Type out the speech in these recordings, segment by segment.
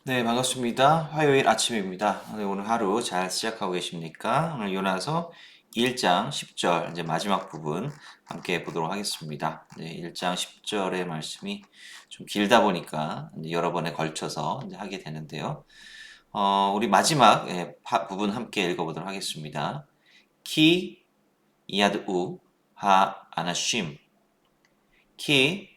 네, 반갑습니다. 화요일 아침입니다. 오늘 하루 잘 시작하고 계십니까? 오늘 요나서 1장 10절 이제 마지막 부분 함께 보도록 하겠습니다. 네, 1장 10절의 말씀이 좀 길다 보니까 이제 여러 번에 걸쳐서 이제 하게 되는데요. 우리 마지막 부분 함께 읽어보도록 하겠습니다. 키 야드우 하 아나심 키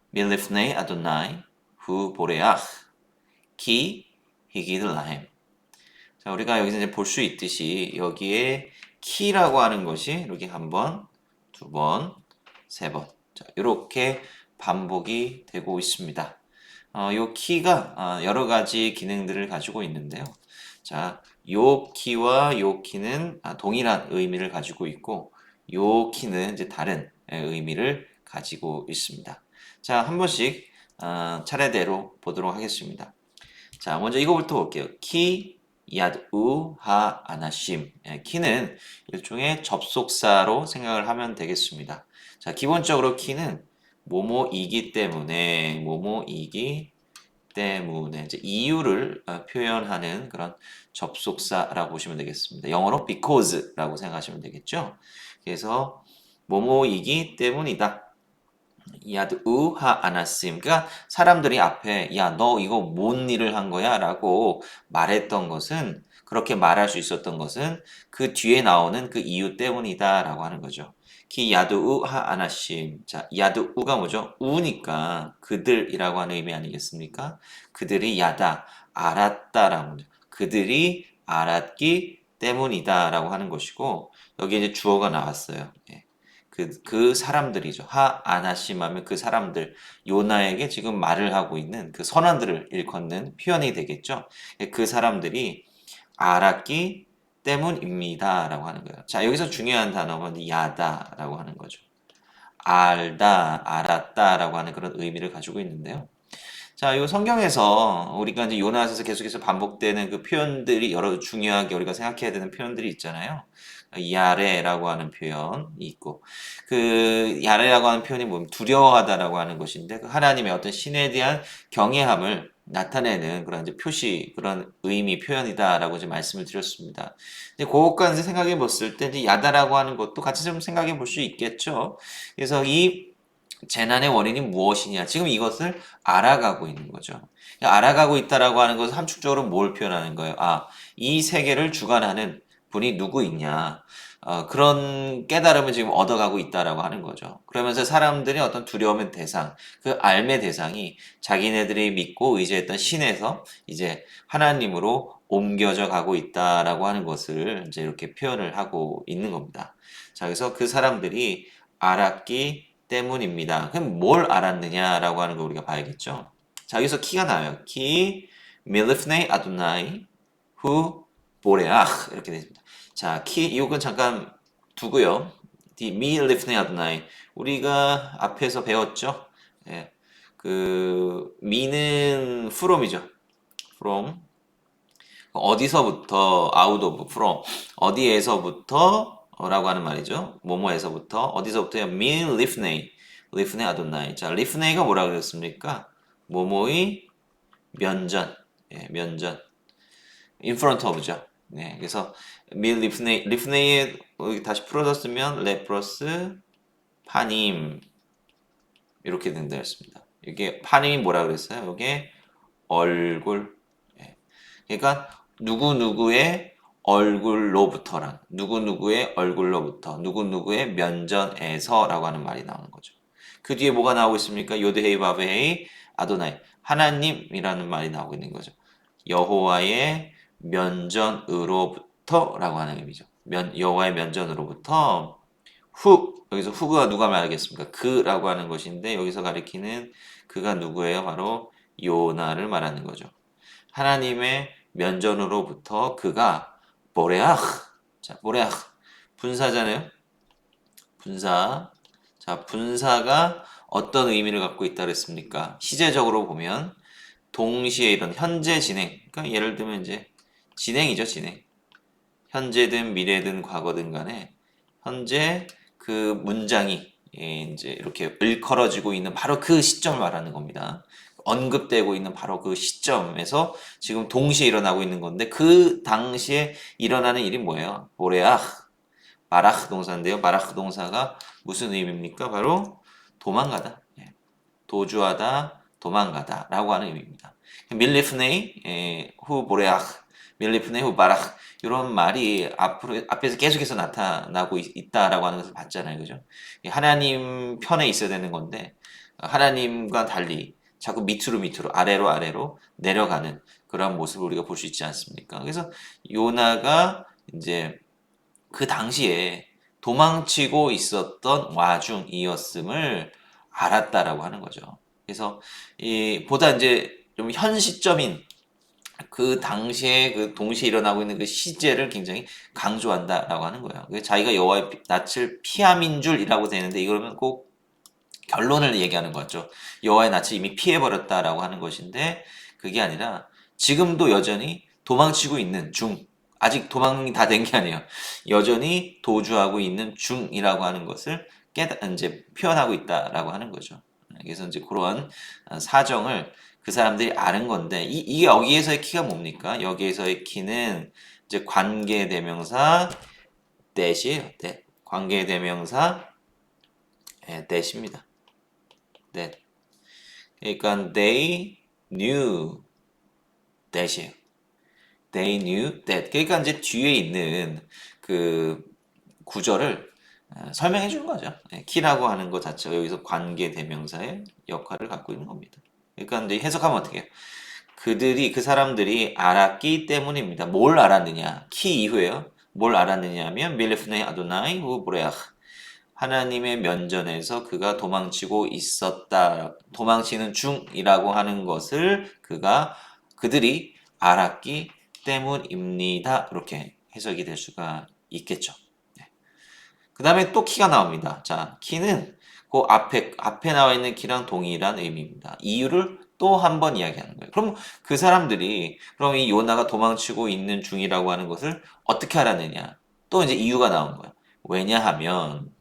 밀리프네 아도나이 후 보레ach 키 히기들라헴. 자, 우리가 여기서 이제 볼 수 있듯이 여기에 키라고 하는 것이 이렇게 한 번, 두 번, 세 번. 자, 이렇게 반복이 되고 있습니다. 요 키가 여러 가지 기능들을 가지고 있는데요. 자, 요 키와 요 키는 동일한 의미를 가지고 있고, 요 키는 이제 다른 의미를 가지고 있습니다. 자, 한 번씩 차례대로 보도록 하겠습니다. 자, 먼저 이거부터 볼게요. 키, 야드,우, 하, 아나심. 키는 일종의 접속사로 생각을 하면 되겠습니다. 자, 기본적으로 키는 뭐뭐이기 때문에 이제 이유를 표현하는 그런 접속사라고 보시면 되겠습니다. 영어로 because라고 생각하시면 되겠죠. 그래서 뭐뭐이기 때문이다. 야드우하 아나심. 그러니까 사람들이 앞에 야, 너 이거 뭔 일을 한 거야? 라고 말했던 것은 그렇게 말할 수 있었던 것은 그 뒤에 나오는 그 이유 때문이다 라고 하는 거죠. 키 야드우하 아나심. 자, 야드우가 뭐죠? 우니까 그들이라고 하는 의미 아니겠습니까? 그들이 야다, 알았다라고 하죠. 그들이 알았기 때문이다 라고 하는 것이고 여기 이제 주어가 나왔어요. 예. 그 사람들이죠. 아나심하면 그 사람들, 요나에게 지금 말을 하고 있는 그 선원들을 일컫는 표현이 되겠죠. 그 사람들이 알았기 때문입니다. 라고 하는 거예요. 자, 여기서 중요한 단어는 야다라고 하는 거죠. 알다, 알았다 라고 하는 그런 의미를 가지고 있는데요. 자, 이 성경에서 우리가 이제 요나서에서 계속해서 반복되는 그 표현들이 여러 중요하게 우리가 생각해야 되는 표현들이 있잖아요. 야레라고 하는 표현이 있고, 그 야레라고 하는 표현이 뭐냐면 두려워하다라고 하는 것인데, 그 하나님의 어떤 신에 대한 경외함을 나타내는 그런 이제 표시, 그런 의미 표현이다라고 이제 말씀을 드렸습니다. 이제 그것까지 생각해 봤을 때 이제 야다라고 하는 것도 같이 좀 생각해 볼 수 있겠죠. 그래서 이 재난의 원인이 무엇이냐? 지금 이것을 알아가고 있는 거죠. 알아가고 있다라고 하는 것은 함축적으로 뭘 표현하는 거예요? 이 세계를 주관하는 분이 누구 있냐? 그런 깨달음을 지금 얻어가고 있다라고 하는 거죠. 그러면서 사람들이 어떤 두려움의 대상, 그 알매 대상이 자기네들이 믿고 의지했던 신에서 이제 하나님으로 옮겨져 가고 있다라고 하는 것을 이제 이렇게 표현을 하고 있는 겁니다. 자, 그래서 그 사람들이 알았기 때문입니다. 그럼 뭘 알았느냐라고 하는 거 우리가 봐야겠죠. 자, 여기서 키가 나와요. 키 밀리프네 아도나이 후 보레ach 이렇게 되어 있습니다. 자, 키 이건 잠깐 두고요. 디 밀리프네 아도나이 우리가 앞에서 배웠죠. 예, 그 미는 from이죠. from 어디서부터 out of from 어디에서부터 라고 하는 말이죠. 뭐뭐에서부터 어디서부터요? min lifnei lifnei adonai. 자, lifnei가 뭐라 그랬습니까? 뭐뭐의 면전. 예, 면전. in front of죠. 네, 그래서 min lifnei lifnei에 다시 풀어서 쓰면 레프러스 파님 이렇게 된다 했습니다. 이게 파님이 뭐라 그랬어요? 이게 얼굴. 예. 그러니까 누구누구의 얼굴로부터란 누구누구의 얼굴로부터 누구누구의 면전에서라고 하는 말이 나오는 거죠. 그 뒤에 뭐가 나오고 있습니까? 요드헤이 바베헤이 아도나이 하나님이라는 말이 나오고 있는 거죠. 여호와의 면전으로부터라고 하는 의미죠. 여호와의 면전으로부터 여기서 후가 누가 말하겠습니까? 그라고 하는 것인데 여기서 가리키는 그가 누구예요? 바로 요나를 말하는 거죠. 하나님의 면전으로부터 그가 보레ach. 자, 보레ach. 분사잖아요. 분사. 자, 분사가 어떤 의미를 갖고 있다 그랬습니까? 시제적으로 보면 동시에 이런 현재 진행. 그러니까 예를 들면 이제 진행이죠, 진행. 현재든 미래든 과거든 간에 현재 그 문장이 이제 이렇게 일컬어지고 있는 바로 그 시점을 말하는 겁니다. 언급되고 있는 바로 그 시점에서 지금 동시에 일어나고 있는 건데 그 당시에 일어나는 일이 뭐예요? 보레아흐, 바라흐 동사인데요. 바라흐 동사가 무슨 의미입니까? 바로 도망가다, 도주하다, 도망가다라고 하는 의미입니다. 밀리프네이 후 보레아흐, 밀리프네이 후 바라흐 이런 말이 앞에서 계속해서 나타나고 있다라고 하는 것을 봤잖아요, 그죠? 하나님 편에 있어야 되는 건데 하나님과 달리 자꾸 밑으로 아래로 내려가는 그런 모습을 우리가 볼 수 있지 않습니까? 그래서 요나가 이제 그 당시에 도망치고 있었던 와중이었음을 알았다라고 하는 거죠. 그래서 이 보다 이제 좀 현 시점인 그 당시에 그 동시에 일어나고 있는 그 시제를 굉장히 강조한다라고 하는 거예요. 자기가 여호와의 낯을 피함인 줄이라고 되는데 이거는 꼭 결론을 얘기하는 거죠. 여호와의 낯을 이미 피해버렸다라고 하는 것인데 그게 아니라 지금도 여전히 도망치고 있는 중, 아직 도망이 다 된 게 아니에요. 여전히 도주하고 있는 중이라고 하는 것을 이제 표현하고 있다라고 하는 거죠. 그래서 이제 그런 사정을 그 사람들이 아는 건데 이게 여기에서의 키가 뭡니까? 여기에서의 키는 이제 관계대명사 that이에요. that. 관계대명사 that입니다. that. 그러니까 they knew that이에요. They knew that. 그러니까 이제 뒤에 있는 그 구절을 설명해 주는 거죠. 키라고 하는 것 자체가 여기서 관계 대명사의 역할을 갖고 있는 겁니다. 그러니까 이제 해석하면 어떻게 해요? 그 사람들이 알았기 때문입니다. 뭘 알았느냐? 키 이후에요. 뭘 알았느냐 하면 밀레프네 아도나이 후 브레아흐. 하나님의 면전에서 그가 도망치고 있었다. 도망치는 중이라고 하는 것을 그들이 알았기 때문입니다. 이렇게 해석이 될 수가 있겠죠. 그 다음에 또 키가 나옵니다. 자, 키는 그 앞에 나와 있는 키랑 동일한 의미입니다. 이유를 또 한 번 이야기하는 거예요. 그럼 그 사람들이, 그럼 이 요나가 도망치고 있는 중이라고 하는 것을 어떻게 알았느냐? 또 이제 이유가 나온 거예요. 왜냐하면,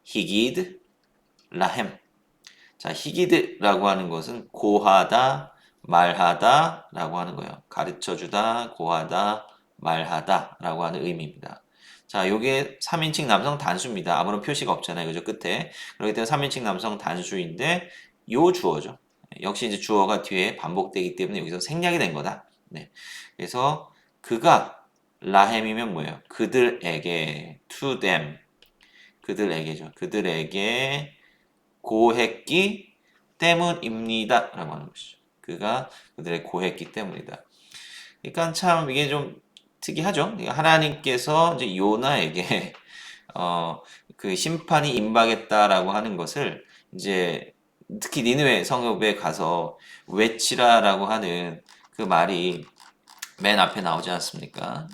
히기드, 라햄. 자, 히기드라고 하는 것은 고하다, 말하다 라고 하는 거예요. 가르쳐주다, 고하다, 말하다 라고 하는 의미입니다. 자, 요게 3인칭 남성 단수입니다. 아무런 표시가 없잖아요. 그죠? 끝에. 그렇기 때문에 3인칭 남성 단수인데 요 주어죠. 역시 이제 주어가 뒤에 반복되기 때문에 여기서 생략이 된 거다. 네. 그래서 그가 라햄이면 뭐예요? 그들에게 to them 그들에게죠. 그들에게 고했기 때문입니다. 라고 하는 것이죠. 그가 그들의 고했기 때문이다. 그러니까 참 이게 좀 특이하죠. 하나님께서 이제 요나에게 그 심판이 임박했다라고 하는 것을 이제 특히 니느웨 성읍에 가서 외치라라고 하는 그 말이 맨 앞에 나오지 않습니까?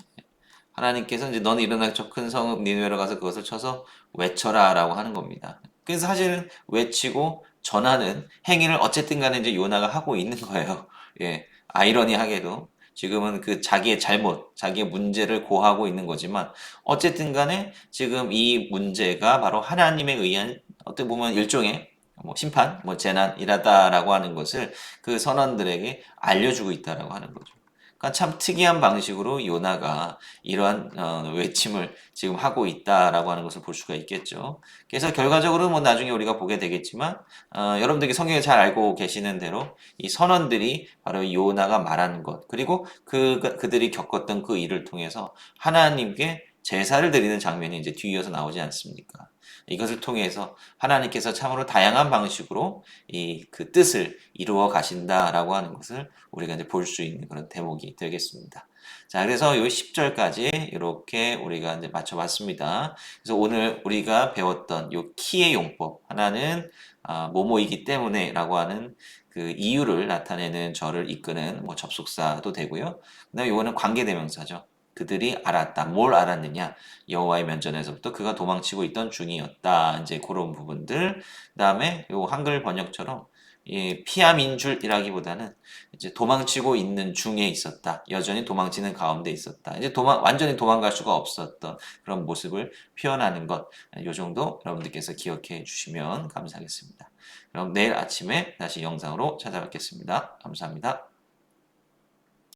하나님께서 이제 너는 일어나 저 큰 성읍 니느웨로 가서 그것을 쳐서 외쳐라라고 하는 겁니다. 그래서 사실은 외치고 전하는 행위를 어쨌든 간에 이제 요나가 하고 있는 거예요. 예. 아이러니하게도 지금은 그 자기의 잘못, 자기의 문제를 고하고 있는 거지만 어쨌든 간에 지금 이 문제가 바로 하나님에 의한 어떻게 보면 일종의 뭐 심판, 뭐 재난이라다라고 하는 것을 그 선원들에게 알려주고 있다라고 하는 거죠. 그러니까 참 특이한 방식으로 요나가 이러한 외침을 지금 하고 있다라고 하는 것을 볼 수가 있겠죠. 그래서 결과적으로 뭐 나중에 우리가 보게 되겠지만 여러분들이 성경을 잘 알고 계시는 대로 이 선원들이 바로 요나가 말하는 것 그리고 그들이 겪었던 그 일을 통해서 하나님께 제사를 드리는 장면이 이제 뒤이어서 나오지 않습니까? 이것을 통해서 하나님께서 참으로 다양한 방식으로 이 그 뜻을 이루어 가신다라고 하는 것을 우리가 이제 볼 수 있는 그런 대목이 되겠습니다. 자, 그래서 요 10절까지 이렇게 우리가 이제 맞춰봤습니다. 그래서 오늘 우리가 배웠던 요 키의 용법, 하나는 뭐뭐이기 때문에라고 하는 그 이유를 나타내는 절을 이끄는 뭐 접속사도 되고요. 그다음에 요거는 관계대명사죠. 그들이 알았다. 뭘 알았느냐? 여호와의 면전에서부터 그가 도망치고 있던 중이었다. 이제 그런 부분들. 그다음에 요 한글 번역처럼 피함인 줄이라기보다는 이제 도망치고 있는 중에 있었다. 여전히 도망치는 가운데 있었다. 이제 완전히 도망갈 수가 없었던 그런 모습을 표현하는 것. 요 정도 여러분들께서 기억해 주시면 감사하겠습니다. 그럼 내일 아침에 다시 영상으로 찾아뵙겠습니다. 감사합니다.